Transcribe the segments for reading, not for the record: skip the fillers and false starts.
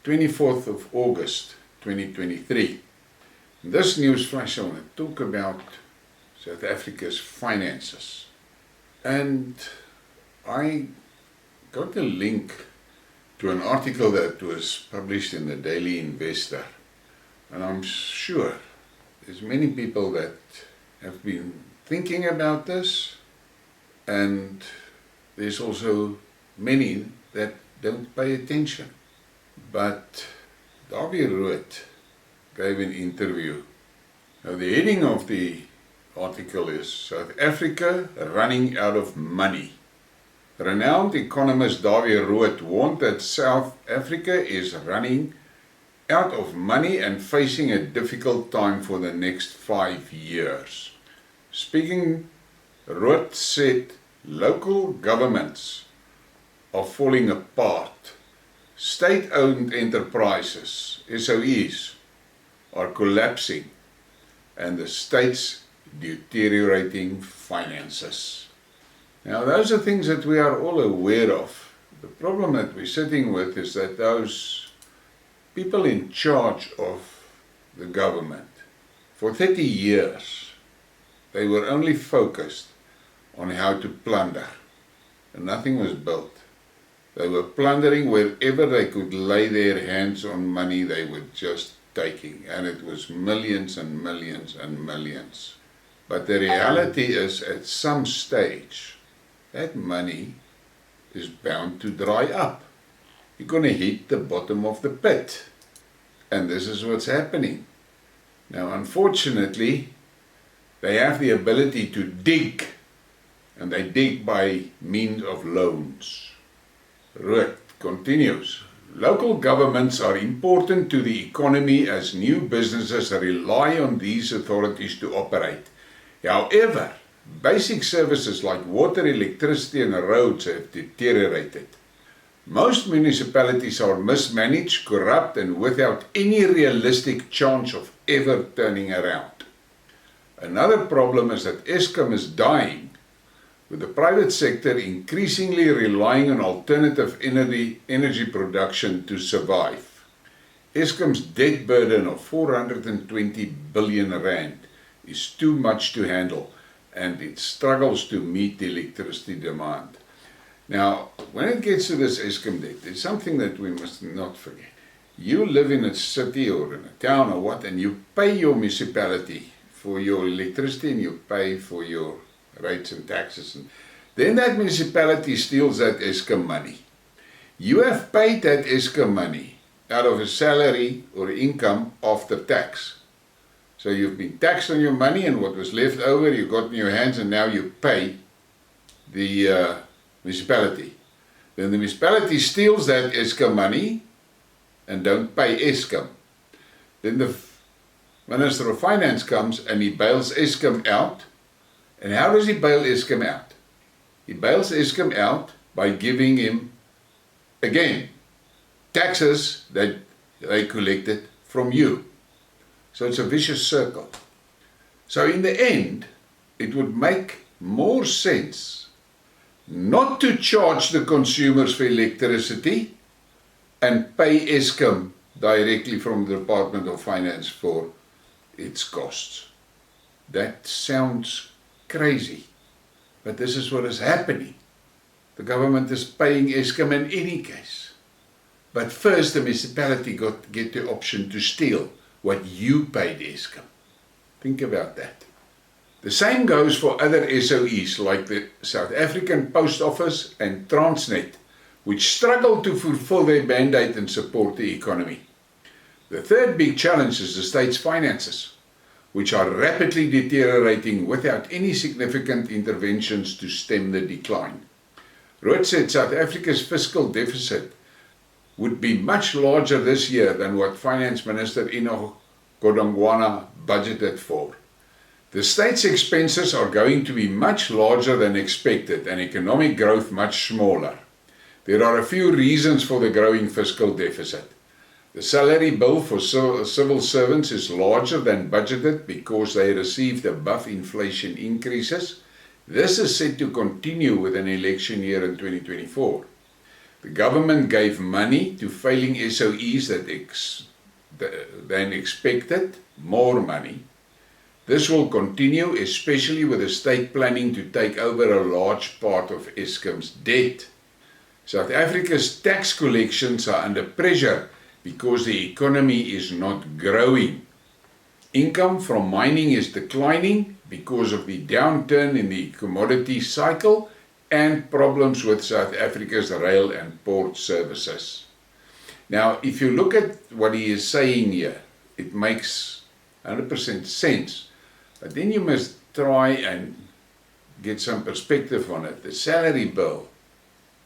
24th of August 2023. In this news flash I want to talk about South Africa's finances. And I got a link to an article that was published in the Daily Investor. And I'm sure there's many people that have been thinking about this, and there's also many that don't pay attention. But Dawie Roodt gave an interview. Now the heading of the article is South Africa running out of money. Renowned economist Dawie Roodt warned that South Africa is running out of money and facing a difficult time for the next 5 years. Speaking, Roodt said local governments are falling apart. State-owned enterprises, SOEs, are collapsing, and the state's deteriorating finances. Now those are things that we are all aware of. The problem that we're sitting with is that those people in charge of the government, for 30 years, they were only focused on how to plunder, and nothing was built. They were plundering wherever they could lay their hands on money. They were just taking, and it was millions and millions and millions. But the reality is, at some stage, that money is bound to dry up. You're going to hit the bottom of the pit, and this is what's happening. Now unfortunately, they have the ability to dig, and they dig by means of loans. Roodt continues, local governments are important to the economy as new businesses rely on these authorities to operate. However, basic services like water, electricity and roads have deteriorated. Most municipalities are mismanaged, corrupt and without any realistic chance of ever turning around. Another problem is that Eskom is dying, with the private sector increasingly relying on alternative energy production to survive. Eskom's debt burden of 420 billion rand is too much to handle, and it struggles to meet the electricity demand. Now, when it gets to this Eskom debt, there's something that we must not forget. You live in a city or in a town or what, and you pay your municipality for your electricity and you pay for your rates and taxes, and then that municipality steals that Eskom money. You have paid that Eskom money out of a salary or income after tax. So you've been taxed on your money, and what was left over you got in your hands, and now you pay the municipality. Then the municipality steals that Eskom money and don't pay Eskom. Then the Minister of Finance comes and he bails Eskom out. And how does he bail Eskom out? He bails Eskom out by giving him, again, taxes that they collected from you. So it's a vicious circle. So in the end, it would make more sense not to charge the consumers for electricity and pay Eskom directly from the Department of Finance for its costs. That sounds crazy, but this is what is happening. The government is paying Eskom in any case. But first the municipality get the option to steal what you paid Eskom. Think about that. The same goes for other SOEs like the South African Post Office and Transnet, which struggle to fulfill their mandate and support the economy. The third big challenge is the state's finances, which are rapidly deteriorating without any significant interventions to stem the decline. Roodt said South Africa's fiscal deficit would be much larger this year than what Finance Minister Enoch Godongwana budgeted for. The state's expenses are going to be much larger than expected and economic growth much smaller. There are a few reasons for the growing fiscal deficit. The salary bill for civil servants is larger than budgeted because they received above inflation increases. This is set to continue with an election year in 2024. The government gave money to failing SOEs than expected, more money. This will continue, especially with the state planning to take over a large part of Eskom's debt. South Africa's tax collections are under pressure because the economy is not growing. Income from mining is declining because of the downturn in the commodity cycle and problems with South Africa's rail and port services. Now, if you look at what he is saying here, it makes 100% sense. But then you must try and get some perspective on it. The salary bill.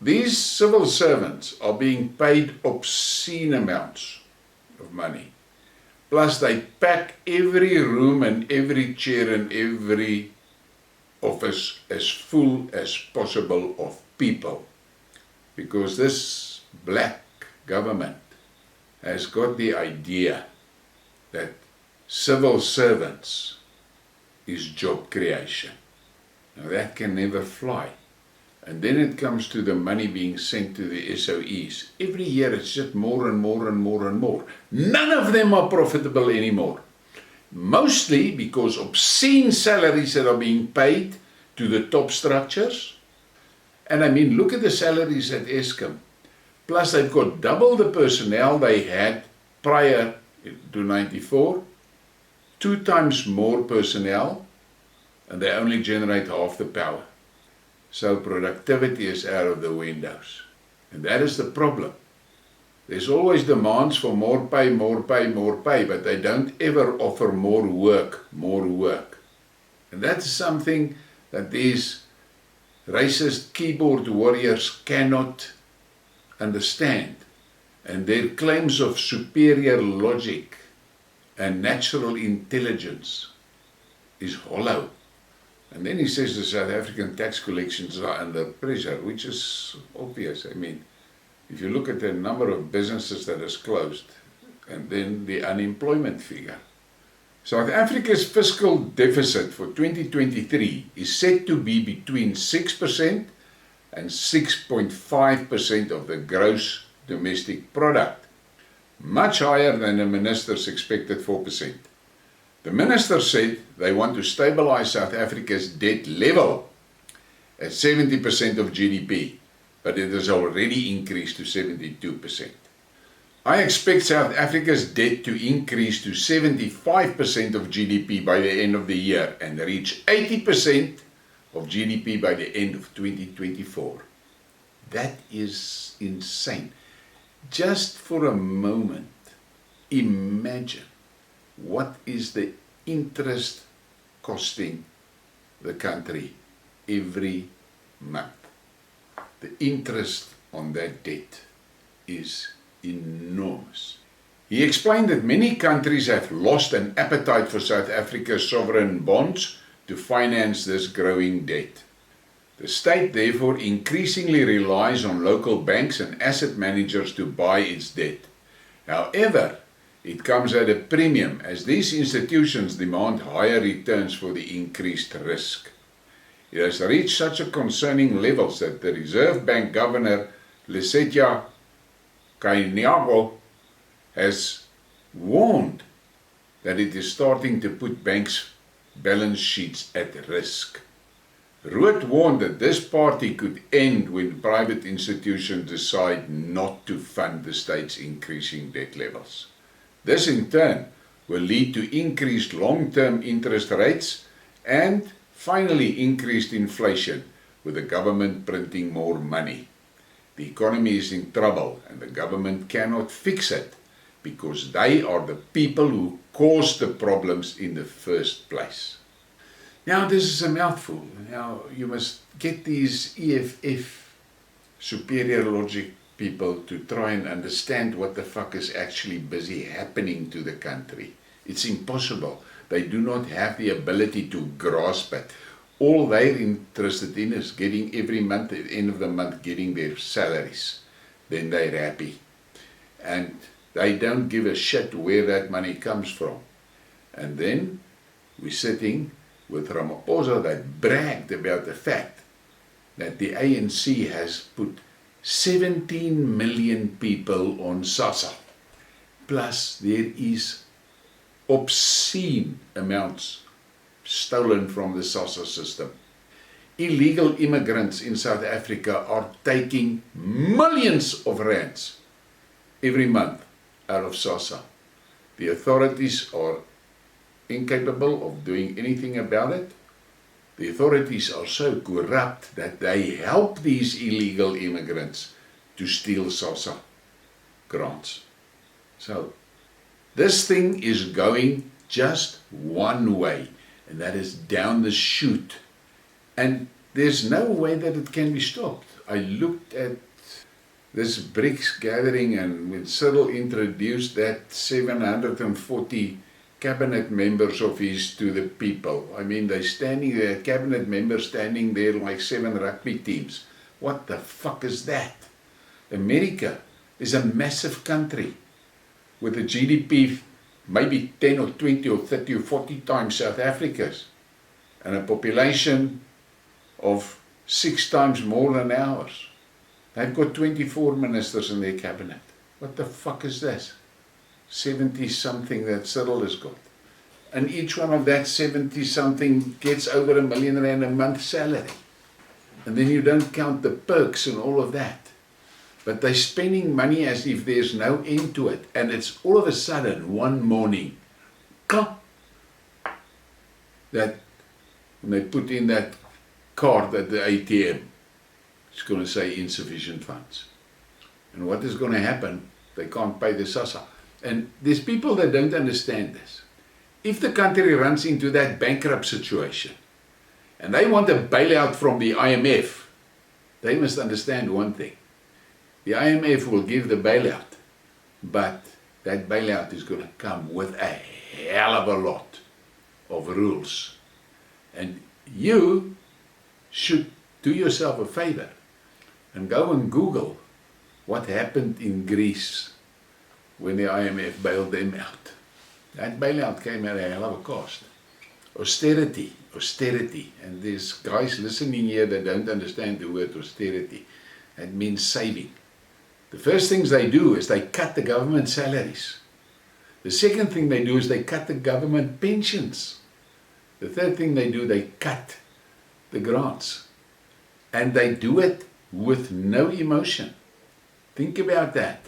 These civil servants are being paid obscene amounts of money. Plus they pack every room and every chair and every office as full as possible of people. Because this black government has got the idea that civil servants is job creation. Now that can never fly. And then it comes to the money being sent to the SOEs. Every year it's just more and more and more and more. None of them are profitable anymore. Mostly because obscene salaries that are being paid to the top structures. And I mean, look at the salaries at Eskom. Plus they've got double the personnel they had prior to 94. 2 times more personnel, and they only generate half the power. So productivity is out of the windows. And that is the problem. There's always demands for more pay, more pay, more pay, but they don't ever offer more work, more work. And that's something that these racist keyboard warriors cannot understand. And their claims of superior logic and natural intelligence is hollow. And then he says the South African tax collections are under pressure, which is obvious. I mean, if you look at the number of businesses that is closed, and then the unemployment figure. South Africa's fiscal deficit for 2023 is set to be between 6% and 6.5% of the gross domestic product, much higher than the minister's expected 4%. The minister said they want to stabilize South Africa's debt level at 70% of GDP, but it has already increased to 72%. I expect South Africa's debt to increase to 75% of GDP by the end of the year and reach 80% of GDP by the end of 2024. That is insane. Just for a moment, imagine what is the interest costing the country every month. The interest on that debt is enormous. He explained that many countries have lost an appetite for South Africa's sovereign bonds to finance this growing debt. The state therefore increasingly relies on local banks and asset managers to buy its debt. However, it comes at a premium as these institutions demand higher returns for the increased risk. It has reached such a concerning levels that the Reserve Bank Governor Lesetja Kainyako has warned that it is starting to put banks' balance sheets at risk. Roodt warned that this party could end when private institutions decide not to fund the state's increasing debt levels. This in turn will lead to increased long-term interest rates and finally increased inflation, with the government printing more money. The economy is in trouble and the government cannot fix it because they are the people who caused the problems in the first place. Now this is a mouthful. Now you must get these EFF superior logic people to try and understand what the fuck is actually busy happening to the country. It's impossible. They do not have the ability to grasp it. All they're interested in is getting every month, at the end of the month, getting their salaries. Then they're happy. And they don't give a shit where that money comes from. And then we're sitting with Ramaphosa that bragged about the fact that the ANC has put 17 million people on Sassa. Plus there is obscene amounts stolen from the Sassa system. Illegal immigrants in South Africa are taking millions of rands every month out of Sassa. The authorities are incapable of doing anything about it. The authorities are so corrupt that they help these illegal immigrants to steal Sassa grants. So this thing is going just one way, and that is down the chute. And there's no way that it can be stopped. I looked at this BRICS gathering, and when Cyril introduced that 740 cabinet members of his to the people. I mean, they're standing there, cabinet members standing there like 7 rugby teams. What the fuck is that? America is a massive country with a GDP maybe 10 or 20 or 30 or 40 times South Africa's, and a population of 6 times more than ours. They've got 24 ministers in their cabinet. What the fuck is this? 70 something that Cyril has got. And each one of that 70 something gets over R1 million a month salary. And then you don't count the perks and all of that. But they're spending money as if there's no end to it. And it's all of a sudden, one morning, that when they put in that card at the ATM, it's going to say insufficient funds. And what is going to happen? They can't pay the Sassa. And there's people that don't understand this. If the country runs into that bankrupt situation, and they want a bailout from the IMF, they must understand one thing. The IMF will give the bailout, but that bailout is going to come with a hell of a lot of rules. And you should do yourself a favor and go and Google what happened in Greece when the IMF bailed them out. That bailout came at a hell of a cost. Austerity. And there's guys listening here that don't understand the word austerity. That means saving. The first things they do is they cut the government salaries. The second thing they do is they cut the government pensions. The third thing they do, they cut the grants. And they do it with no emotion. Think about that.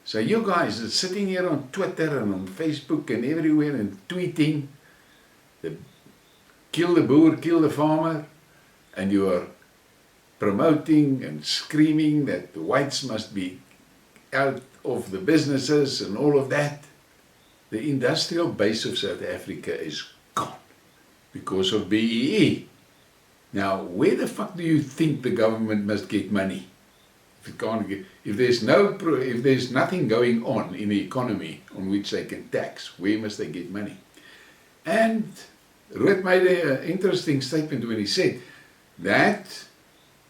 So you guys are sitting here on Twitter and on Facebook and everywhere and tweeting, kill the boer, kill the farmer, and you are promoting and screaming that the whites must be out of the businesses and all of that. The industrial base of South Africa is gone because of BEE. Now, where the fuck do you think the government must get money? If there's nothing going on in the economy on which they can tax, where must they get money? And Roodt made an interesting statement when he said that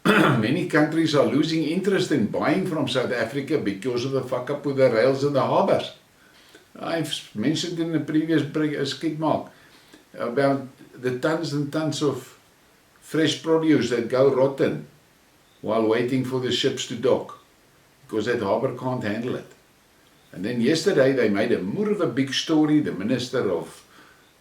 many countries are losing interest in buying from South Africa because of the fuck up with the rails and the harbours. I've mentioned in the previous Skidmark about the tons and tons of fresh produce that go rotten while waiting for the ships to dock, because that harbour can't handle it. And then yesterday they made more of a big story. The Minister of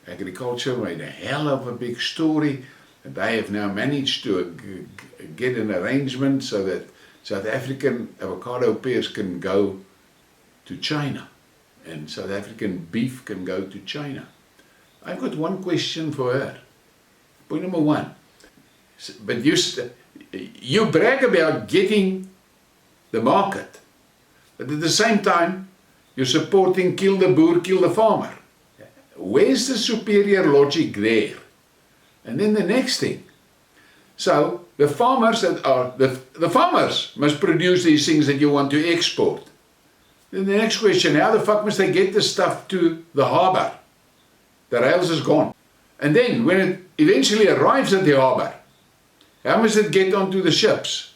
Agriculture made a hell of a big story, and they have now managed to get an arrangement so that South African avocado pears can go to China, and South African beef can go to China. I've got one question for her. Point number one. But you brag about getting the market, but at the same time you're supporting kill the boer, kill the farmer. Where's the superior logic there? And then the next thing, so the farmers the farmers must produce these things that you want to export. Then the next question, how the fuck must they get this stuff to the harbour? The rails is gone. And then when it eventually arrives at the harbour, how must it get onto the ships?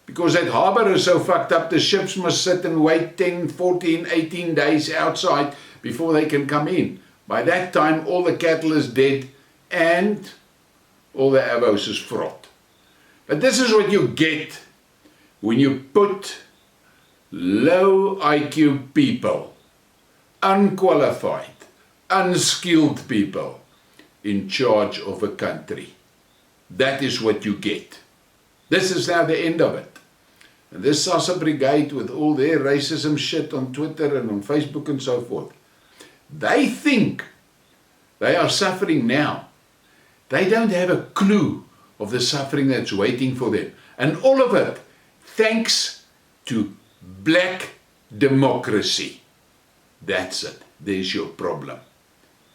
Because that harbour is so fucked up, the ships must sit and wait 10, 14, 18 days outside before they can come in. By that time, all the cattle is dead and all the avos is fraught. But this is what you get when you put low IQ people, unqualified, unskilled people in charge of a country. That is what you get. This is now the end of it. And this Sassa brigade with all their racism shit on Twitter and on Facebook and so forth, they think they are suffering now. They don't have a clue of the suffering that's waiting for them. And all of it thanks to black democracy. That's it. There's your problem.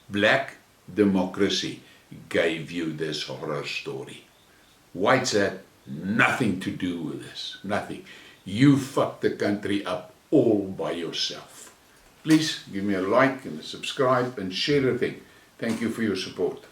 Black democracy gave you this horror story. Whites had nothing to do with this. Nothing. You fucked the country up all by yourself. Please give me a like and a subscribe and share the thing. Thank you for your support.